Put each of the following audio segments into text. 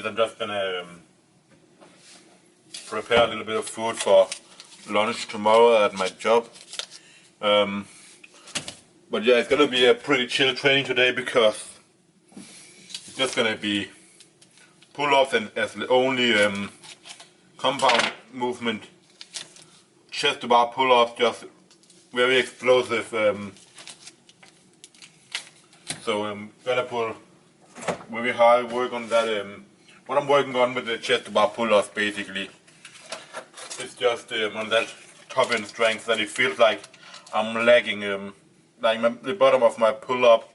is I'm just gonna prepare a little bit of food for lunch tomorrow at my job. But yeah, it's gonna be a pretty chill training today because it's just gonna be pull-ups and as the only compound movement, chest to bar pull-ups, just very explosive. So I'm gonna pull very high, work on that. What I'm working on with the chest to bar pull-ups basically, it's just on that top end strength that it feels like I'm lagging. Like the bottom of my pull-up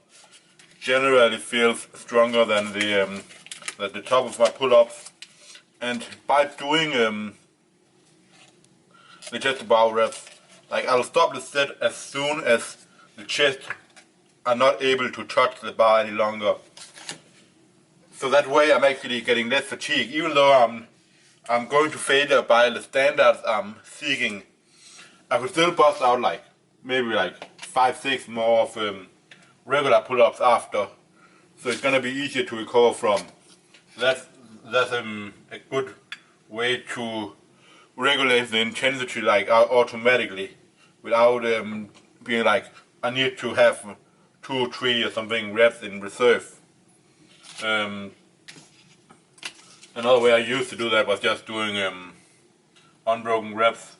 generally feels stronger than the top of my pull-ups, and by doing the chest to bar reps, like I'll stop the set as soon as the chest are not able to touch the bar any longer. So that way I'm actually getting less fatigue, even though I'm going to failure by the standards I'm seeking. I could still bust out like maybe like 5-6 more of regular pull-ups after, so it's gonna be easier to recover from. So that's a good way to regulate the intensity like automatically, without being like I need to have 2 or 3 or something reps in reserve. Another way I used to do that was just doing unbroken reps.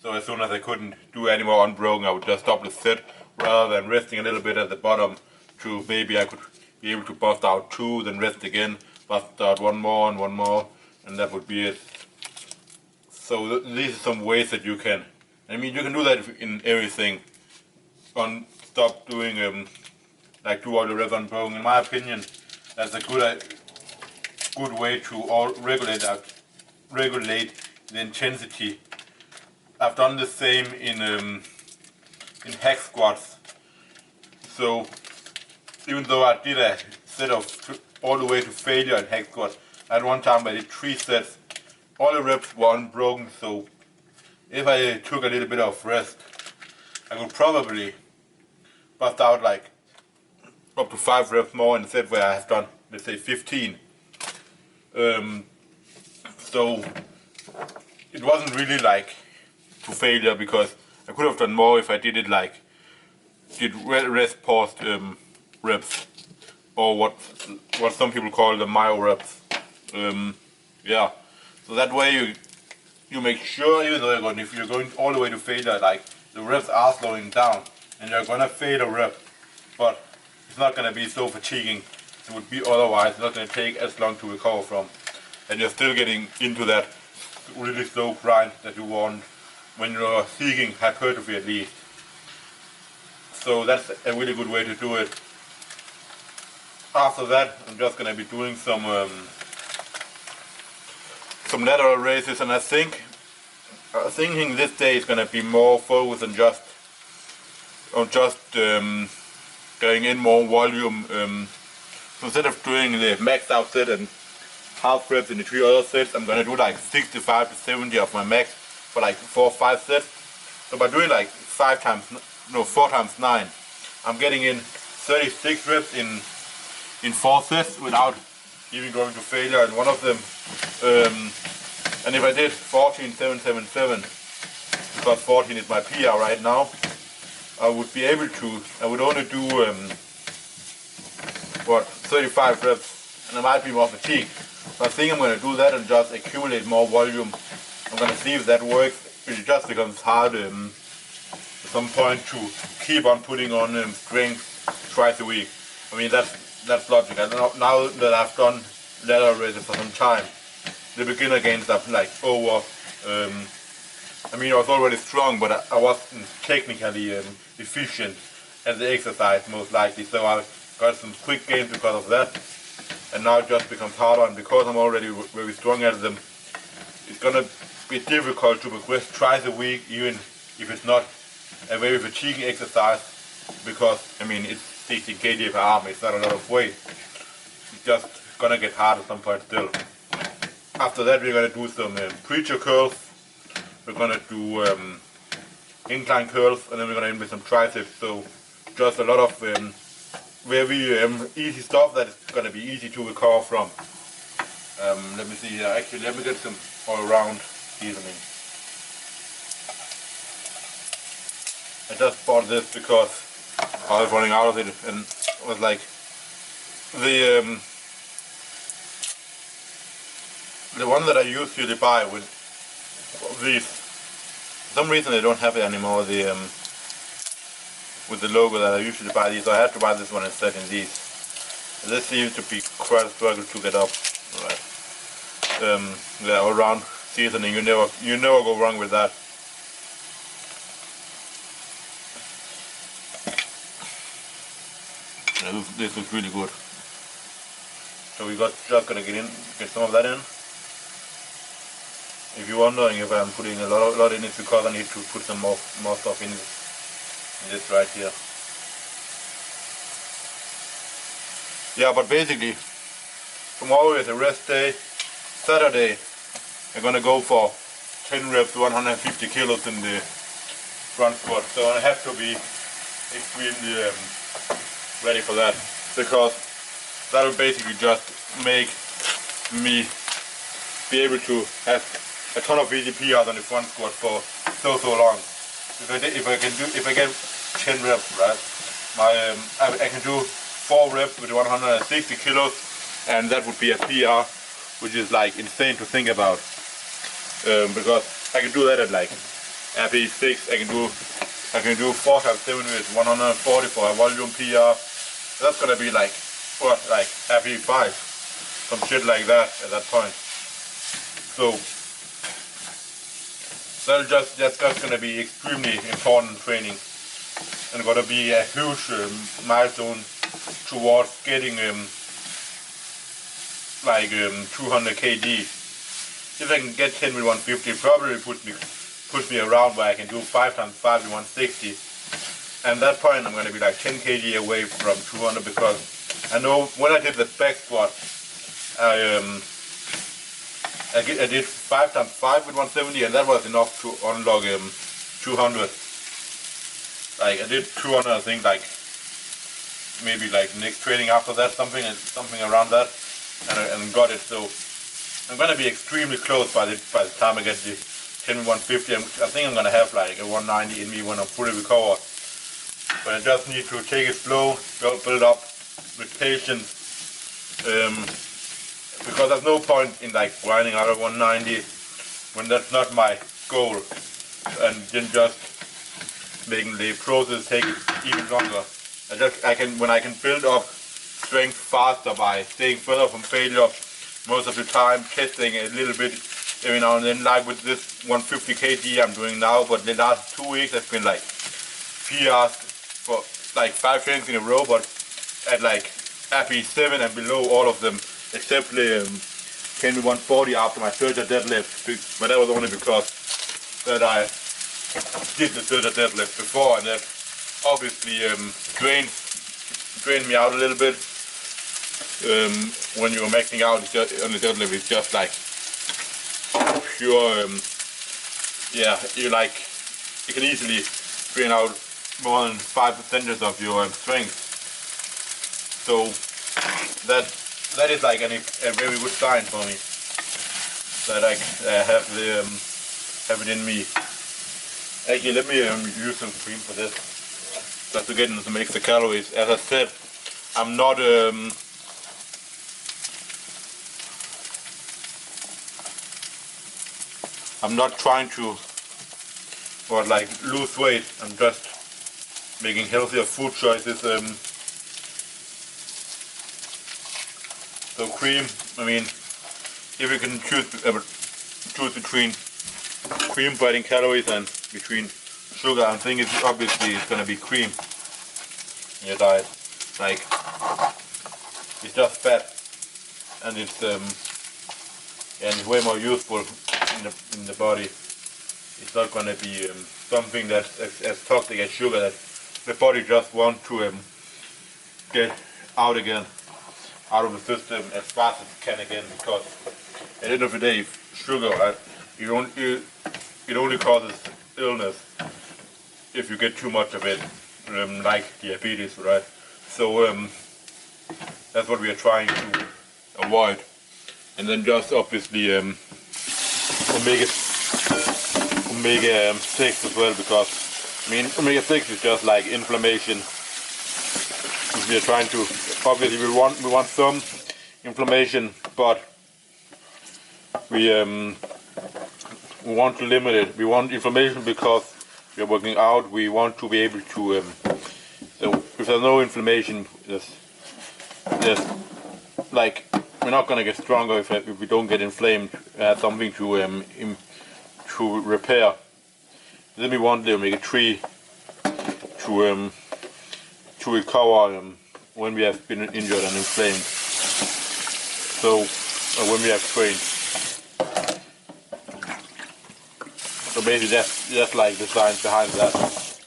So as soon as I couldn't do any more unbroken, I would just stop the set rather than resting a little bit at the bottom to maybe I could be able to bust out 2, then rest again, bust out 1 more and 1 more, and that would be it. So these are some ways that you can, I mean, you can do that in everything. Stop doing like do all the reps unbroken. In my opinion, that's a good way to regulate the intensity. I've done the same in hack squats. So even though I did a set of all the way to failure in hack squats, at one time I did 3 sets. All the reps were unbroken, so if I took a little bit of rest, I could probably bust out like up to 5 reps more in a set where I have done, let's say, 15. So it wasn't really like to failure, because I could have done more if I did it like rest paused reps, or what some people call the myo reps. Yeah, so that way you make sure, even though if you're going all the way to failure, like the reps are slowing down and you're gonna fail a rep, but it's not gonna be so fatiguing as it would be otherwise. It's not gonna take as long to recover from, and you're still getting into that really slow grind that you want when you're seeking hypertrophy at least. So that's a really good way to do it. After that, I'm just gonna be doing some lateral raises, and I think thinking this day is gonna be more focused on just going in more volume. So instead of doing the max out set and half reps in the 3 other sets, I'm gonna do like 65 to 70 of my max for like 4 or 5 sets. So by doing like 4 times 9, I'm getting in 36 reps in 4 sets without even going to failure in one of them. And if I did 14,777, because 14 is my PR right now, I would be able to, I would only do 35 reps, and I might be more fatigued. So I think I'm going to do that and just accumulate more volume. I'm going to see if that works. It just becomes hard at some point to keep on putting on strength twice a week. I mean, that's logical. Now that I've done lateral raises for some time, the beginner gains are like over. I mean, I was already strong, but I wasn't technically efficient at the exercise, most likely. So I got some quick gains because of that, and now it just becomes harder. And because I'm already very strong at them, it's gonna be difficult to progress twice a week, even if it's not a very fatiguing exercise. Because I mean, it's 16 kg per arm. It's not a lot of weight. It's just gonna get hard at some point still. After that, we're gonna do some preacher curls. We're gonna do incline curls, and then we're gonna end with some triceps. So just a lot of very easy stuff that is gonna be easy to recover from. Let me see here. Actually, let me get some all-around seasoning. I just bought this because I was running out of it, and it was like the one that I usually buy with these. For some reason, they don't have it anymore. The with the logo that I usually buy these, so I had to buy this one instead in these. And this seems to be quite a struggle to get up. Right. Yeah, all around seasoning, you never go wrong with that. Yeah, this looks really good. So we just gonna get some of that in. If you're wondering if I'm putting a lot in, it's because I need to put some more stuff in this right here. Yeah, but basically tomorrow is a rest day. Saturday I'm gonna go for 10 reps, 150 kilos in the front squat. So I have to be extremely ready for that, because that will basically just make me be able to have a ton of VDPRs on the front squat for so long. If I get 10 reps, right, I can do 4 reps with 160 kilos, and that would be a PR, which is like insane to think about. Because I can do that at like RP6. I can do 4 times 7 with 140 for a volume PR. That's gonna be like what, like RP5, some shit like that at that point. So that's just gonna be extremely important training, and gonna be a huge milestone towards getting 200 kg. If I can get 10 with 150, it probably puts me around where I can do 5 times 5 with 160. And at that point I'm going to be like 10 kg away from 200, because I know when I did the back squat, I did 5 times 5 with 170, and that was enough to unlock 200. Like I did 200, I think, like maybe like next training after that, something around that, and got it. So I'm gonna be extremely close by the time I get the 10 with 150. I think I'm gonna have like a 190 in me when I'm fully recovered. But I just need to take it slow, build up with patience, because there's no point in like grinding out of 190 when that's not my goal, and then just making the process take even longer. When I can build up strength faster by staying further from failure most of the time, testing a little bit every now and then, like with this 150 kg I'm doing now. But the last 2 weeks I've been like PRs for like 5 trainings in a row, but at like RP7 and below all of them, except the 10 with 140 after my third deadlift. But that was only because that I did the third deadlift before, and that obviously drained me out a little bit. When you're maxing out on the deadlift, it's just like pure, yeah, you can easily drain out more than 5% of your strength. So that is like a very good sign for me that I have it in me. Actually, let me use some cream for this, just to get into some extra calories. As I said, I'm not trying to lose weight. I'm just making healthier food choices. So cream, I mean, if you can choose between cream for adding calories and between sugar, I think it's gonna be cream in your diet. Like, it's just fat, and it's way more useful in the body. It's not gonna be something that's as toxic as sugar that the body just wants to get out of the system as fast as it can again. Because at the end of the day, sugar, it only causes illness if you get too much of it, like diabetes, right? So that's what we are trying to avoid. and then just obviously omega 6 as well, because I mean omega 6 is just like inflammation. We are trying to, obviously we want some inflammation, but we want to limit it. We want inflammation because we are working out. We want to be able to so if there's no inflammation, there's like we're not gonna get stronger if we don't get inflamed. Something to repair. Then we want the omega 3 to recover when we have been injured and inflamed. So when we have trained. So basically that's like the science behind that.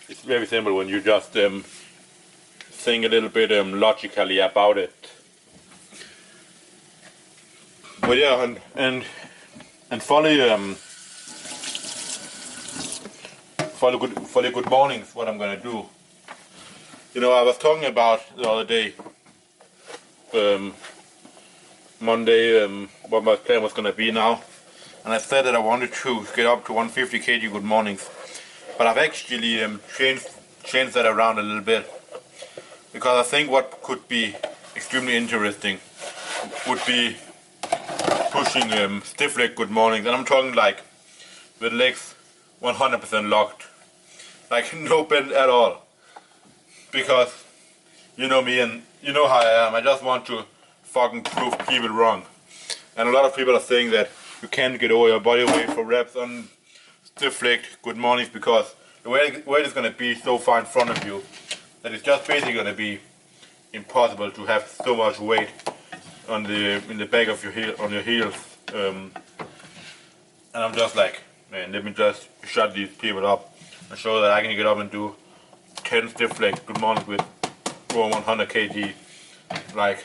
It's very simple when you just think a little bit logically about it. But yeah, and follow good mornings. What I'm gonna do. You know, I was talking about the other day, Monday, what my plan was gonna be now, and I said that I wanted to get up to 150 kg good mornings, but I've actually changed that around a little bit, because I think what could be extremely interesting would be pushing stiff leg good mornings, and I'm talking like with legs 100% locked, like no bend at all, because you know me and you know how I am. I just want to fucking prove people wrong, and a lot of people are saying that you can't get over your body weight for reps on stiff leg good mornings because the weight is going to be so far in front of you that it's just basically going to be impossible to have so much weight on in the back of your heel, on your heels, and I'm just like, man, let me just shut these people up and show that I can get up and do 10 stiff legs good mornings with over 100 kg. Like,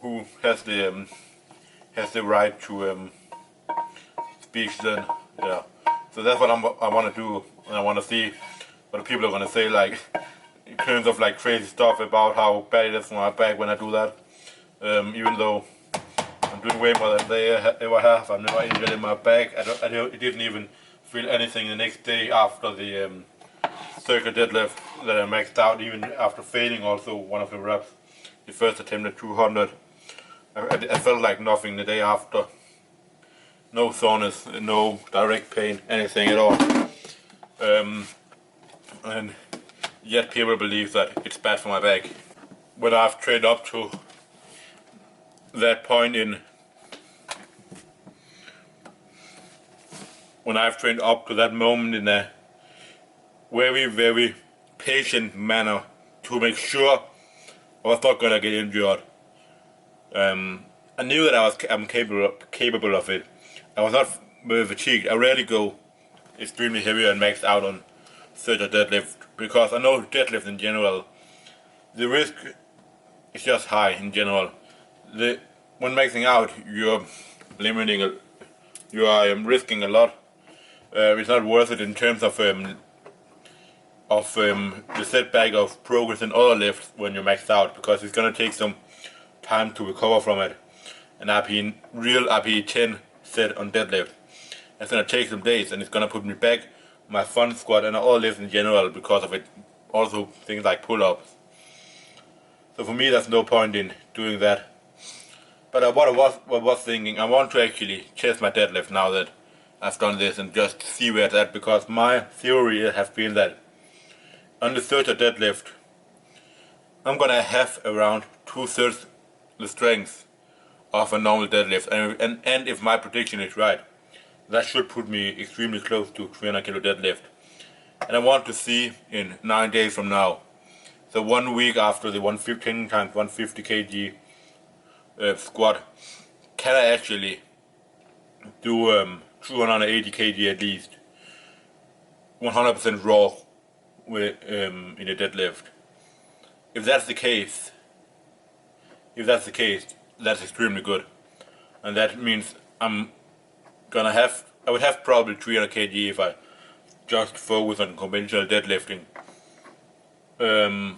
who has the right to speak then? Yeah. So that's what I want to do, and I want to see what the people are going to say, like in terms of like crazy stuff about how bad it is for my back when I do that. Even though I'm doing way more than they ever have, I'm never injured in my back. I didn't even feel anything the next day after the circle deadlift that I maxed out, even after failing also one of the reps, the first attempt at 200. I felt like nothing the day after. No soreness, no direct pain, anything at all. And yet people believe that it's bad for my back. When I've trained up to that point when I've trained up to that moment in a very, very patient manner to make sure I was not gonna get injured. I knew that I'm capable of it. I was not very fatigued. I rarely go extremely heavy and maxed out on such a deadlift, because I know deadlift in general, the risk is just high in general. When maxing out, you're risking a lot. It's not worth it in terms of the setback of progress in other lifts when you're maxed out, because it's gonna take some time to recover from it. An real RPE 10 set on deadlift, it's gonna take some days, and it's gonna put me back my front squat and all lifts in general because of it. Also things like pull-ups. So for me, there's no point in doing that. But what I was thinking, I want to actually test my deadlift now that I've done this and just see where it's at, because my theory has been that on the third deadlift, I'm gonna have around 2/3 the strength of a normal deadlift, and if my prediction is right, that should put me extremely close to 300 kilo deadlift. And I want to see in 9 days from now, so 1 week after the 115 times 150 kg squat, can I actually do 280 kg at least, 100% raw with in a deadlift. If that's the case, that's extremely good, and that means I would have probably 300 kg if I just focus on conventional deadlifting. But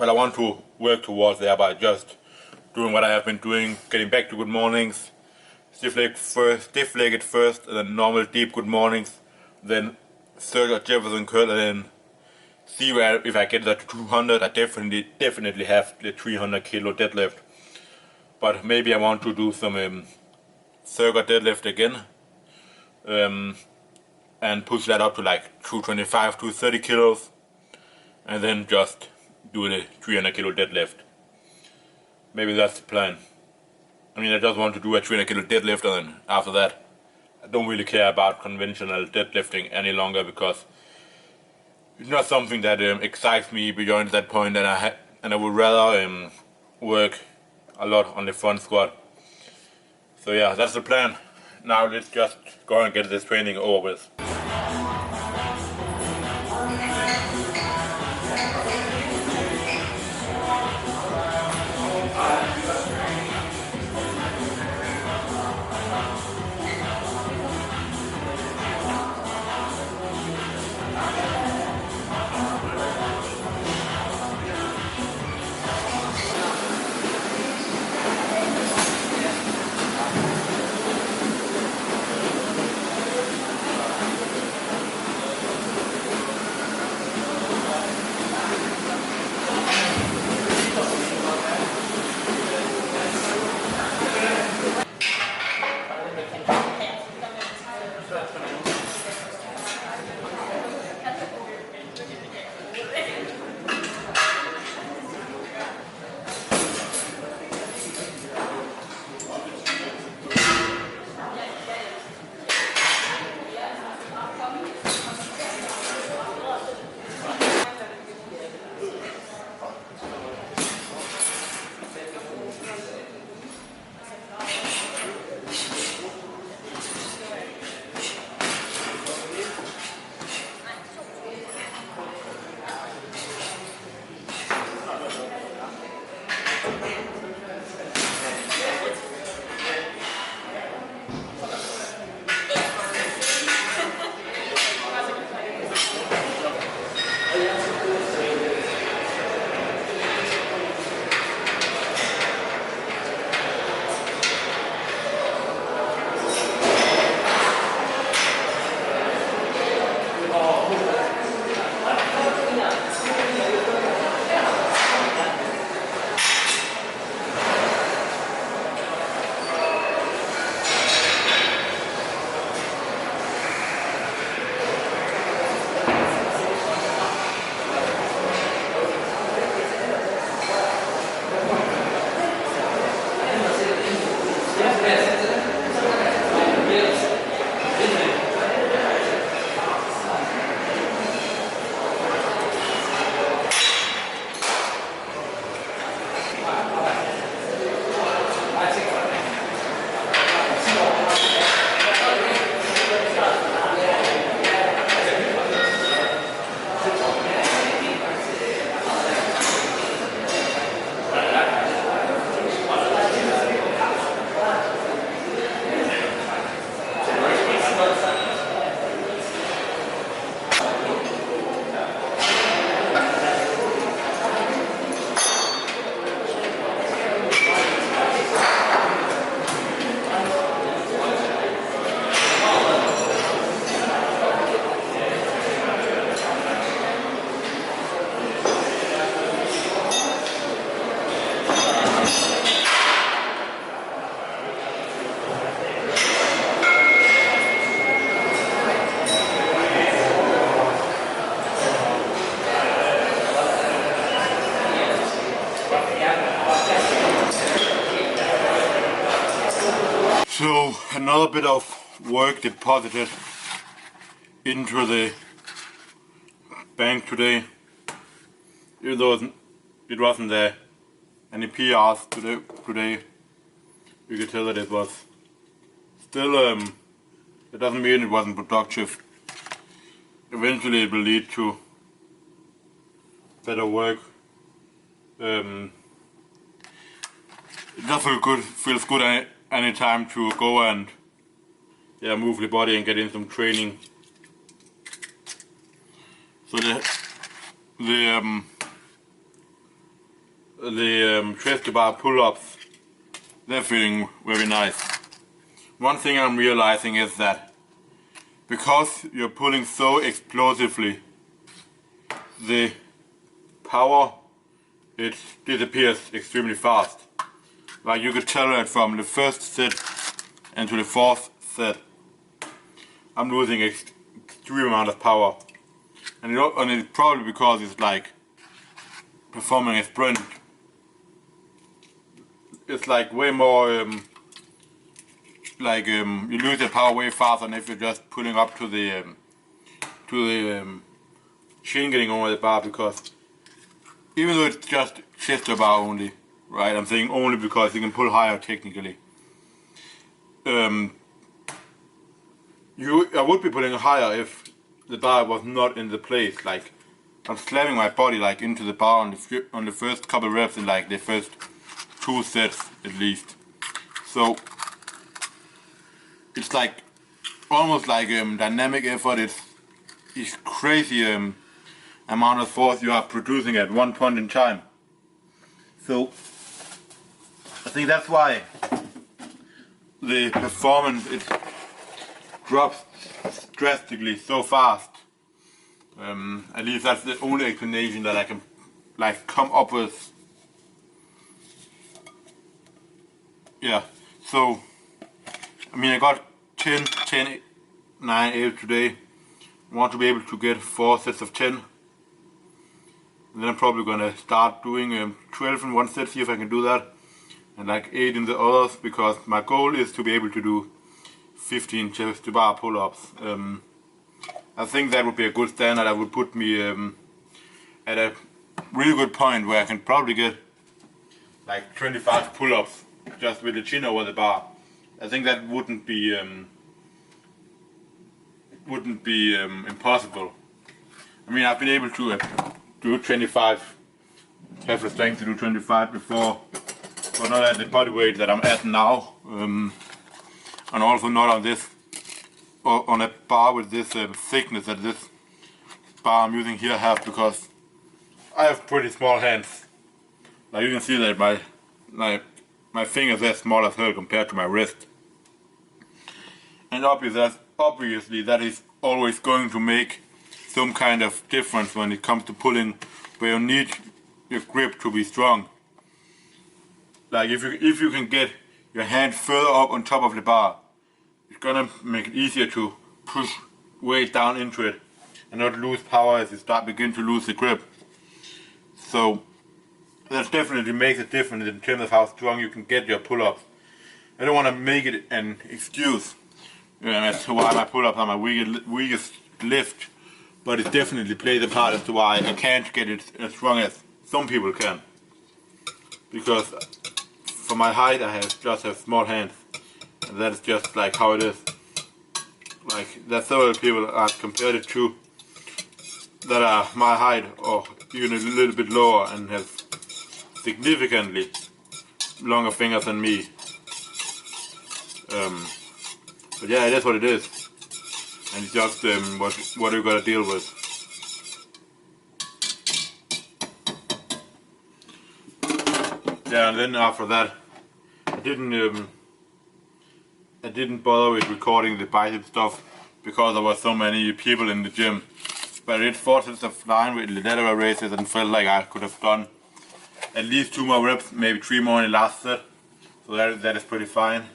I want to work towards there by just doing what I have been doing, getting back to good mornings, stiff-legged first, and then normal deep good mornings, then circular Jefferson curl, and then see where if I get that to 200, I definitely have the 300 kilo deadlift. But maybe I want to do some circular deadlift again, and push that up to like 225, 230 kilos, and then just do the 300 kilo deadlift. Maybe that's the plan. I mean, I just want to do a 300 kilo deadlift, and then after that, I don't really care about conventional deadlifting any longer, because it's not something that excites me beyond that point, and I would rather work a lot on the front squat. So yeah, that's the plan. Now let's just go and get this training over with. So another bit of work deposited into the bank today, even though it wasn't there any PRs today. You could tell that it was still, it doesn't mean it wasn't productive. Eventually it will lead to better work. It just feels good any time to go and move the body and get in some training. So the chest bar pull-ups they're feeling very nice. One thing I'm realizing is that because you're pulling so explosively, the power, it disappears extremely fast. Like you could tell that from the first set and to the fourth set, I'm losing extreme amount of power. And it's probably because it's like performing a sprint. It's like way more, you lose the power way faster than if you're just pulling up to the chin getting over the bar, because even though it's just chest to bar only, right? I'm saying only because you can pull higher technically. I would be pulling higher if the bar was not in the place. Like I'm slamming my body like into the bar on the first couple reps in like the first 2 sets at least. So it's like almost like dynamic effort. It's crazy amount of force you are producing at one point in time. So I think that's why the performance it drops drastically so fast. At least that's the only explanation that I can like come up with. Yeah, so I mean I got 10, 9, 8 today. I want to be able to get 4 sets of 10. And then I'm probably gonna start doing 12 in one set, see if I can do that, and like 8 in the others, because my goal is to be able to do 15 chest to bar pull-ups. I think that would be a good standard. That would put me at a really good point where I can probably get like 25 pull-ups just with the chin over the bar. I think that wouldn't be impossible. I mean, I've been able to do 25, have the strength to do 25 before, but not at the body weight that I'm at now, and also not on this, or on a bar with this thickness that this bar I'm using here have, because I have pretty small hands. Like you can see that my fingers are small as hell compared to my wrist, and obviously that is always going to make some kind of difference when it comes to pulling, where you need your grip to be strong. Like if you can get your hand further up on top of the bar, it's gonna make it easier to push weight down into it and not lose power as you begin to lose the grip. So that definitely makes a difference in terms of how strong you can get your pull-ups. I don't want to make it an excuse as to why my pull-ups are my weakest lift, but it definitely plays a part as to why I can't get it as strong as some people can. Because for my height I just have small hands, and that's just like how it is. Like there's several people I've compared it to that are my height or even a little bit lower and have significantly longer fingers than me. But yeah, it is what it is, and it's just what you gotta deal with. Yeah, and then after that, I didn't bother with recording the bicep stuff because there were so many people in the gym. But I did 4 sets of 9 with the lateral raises and felt like I could have done at least 2 more reps, maybe 3 more in the last set. So that is pretty fine.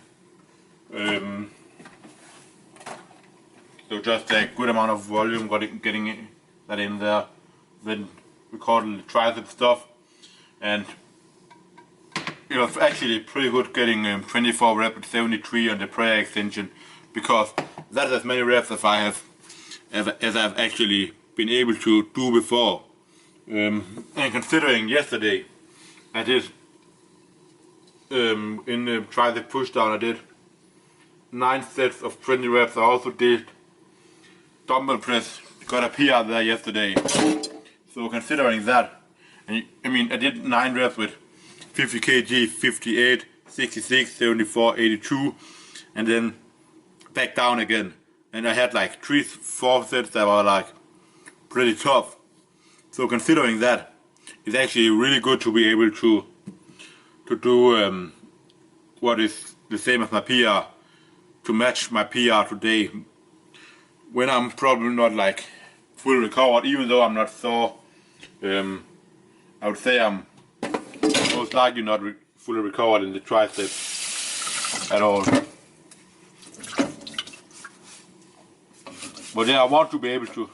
So just a good amount of volume, getting that in there. Then recorded the tricep stuff, and it was actually pretty good getting 24 reps at 73 on the prayer extension, because that's as many reps as as I've actually been able to do before. And considering yesterday I did in the tricep push down I did 9 sets of 20 reps. I also did dumbbell press, got a PR there yesterday. So considering that, and I mean I did 9 reps with 50 kg, 58, 66, 74, 82, and then back down again. And I had like 3-4 sets that were like pretty tough. So considering that, it's actually really good to be able to do what is the same as my PR, to match my PR today, when I'm probably not like fully recovered, even though I'm not sore. I would say I'm most likely not fully recovered in the triceps at all. But yeah, I want to be able to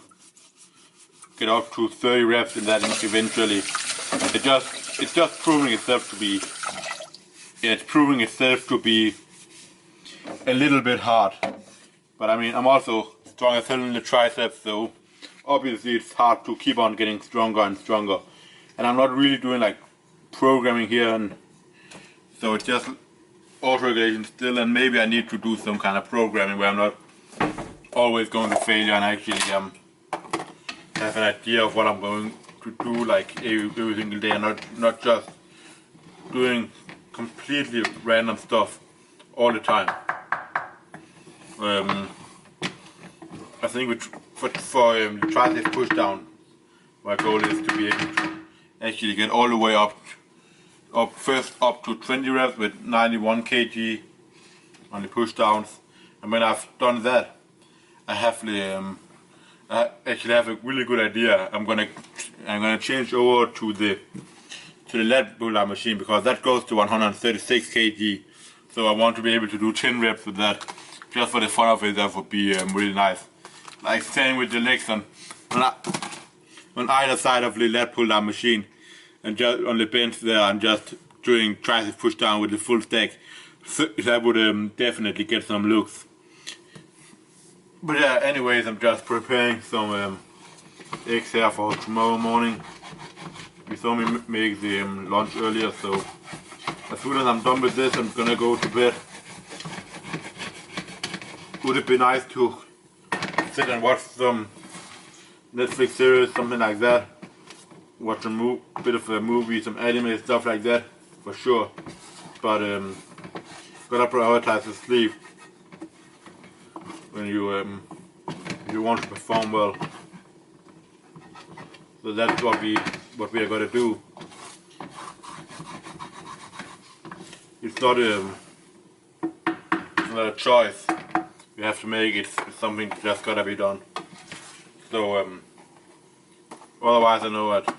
get up to 30 reps in that eventually. It's just proving itself to be, it's proving itself to be a little bit hard. But I mean, I'm also strong as hell in the triceps, so obviously it's hard to keep on getting stronger and stronger. And I'm not really doing like programming here, and so it's just auto-regulation still, and maybe I need to do some kind of programming where I'm not always going to failure and actually have an idea of what I'm going to do like every single day, and not just doing completely random stuff all the time. I think for the tricep push down, my goal is to be able to actually get all the way up first up to 20 reps with 91 kg on the push downs, and when I've done that, I actually have a really good idea. I'm gonna change over to the lateral pull-up machine, because that goes to 136 kg. So I want to be able to do 10 reps with that, just for the fun of it. That would be really nice. Like staying with the legs on either side of the lateral pull-up machine, and just on the bench there, I'm just doing tricep push down with the full stack. So that would definitely get some looks. But yeah, anyways, I'm just preparing some eggs here for tomorrow morning. You saw me make the lunch earlier, so as soon as I'm done with this, I'm gonna go to bed. Would it be nice to sit and watch some Netflix series, something like that? Watch a bit of a movie, some anime, stuff like that, for sure. But gotta prioritize the sleep when you want to perform well. So that's what we are gonna do. It's not a choice you have to make. It's something that just gotta be done. So otherwise, I know that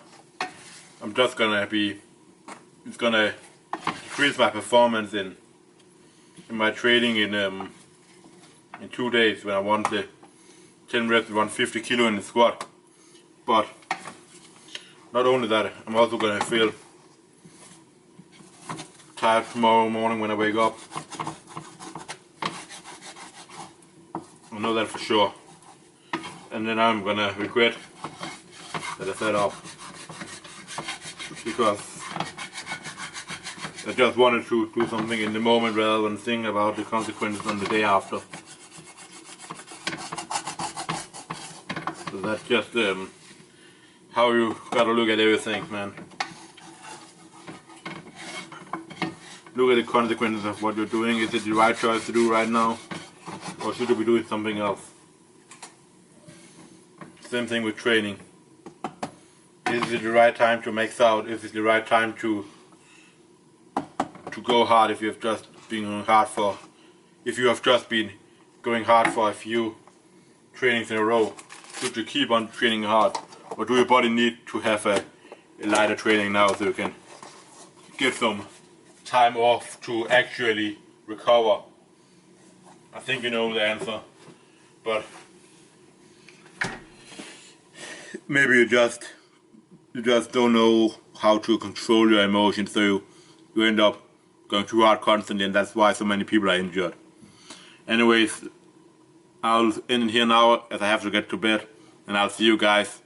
I'm just gonna it's gonna decrease my performance in my training in 2 days, when I want the 10 reps with 150 kilo in the squat. But not only that, I'm also gonna feel tired tomorrow morning when I wake up. I know that for sure. And then I'm gonna regret that I set up, because I just wanted to do something in the moment rather than think about the consequences on the day after. So that's just how you gotta look at everything, man. Look at the consequences of what you're doing. Is it the right choice to do right now, or should you be doing something else? Same thing with training. Is it the right time to max out? Is it the right time to go hard if you have just been going hard for a few trainings in a row? Should you keep on training hard, or do your body need to have a lighter training now so you can get some time off to actually recover? I think you know the answer, but maybe you just don't know how to control your emotions, so you end up going too hard constantly, and that's why so many people are injured. Anyways, I'll end it here now, as I have to get to bed, and I'll see you guys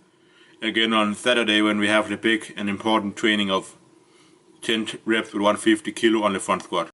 again on Saturday when we have the big and important training of 10 reps with 150 kilo on the front squat.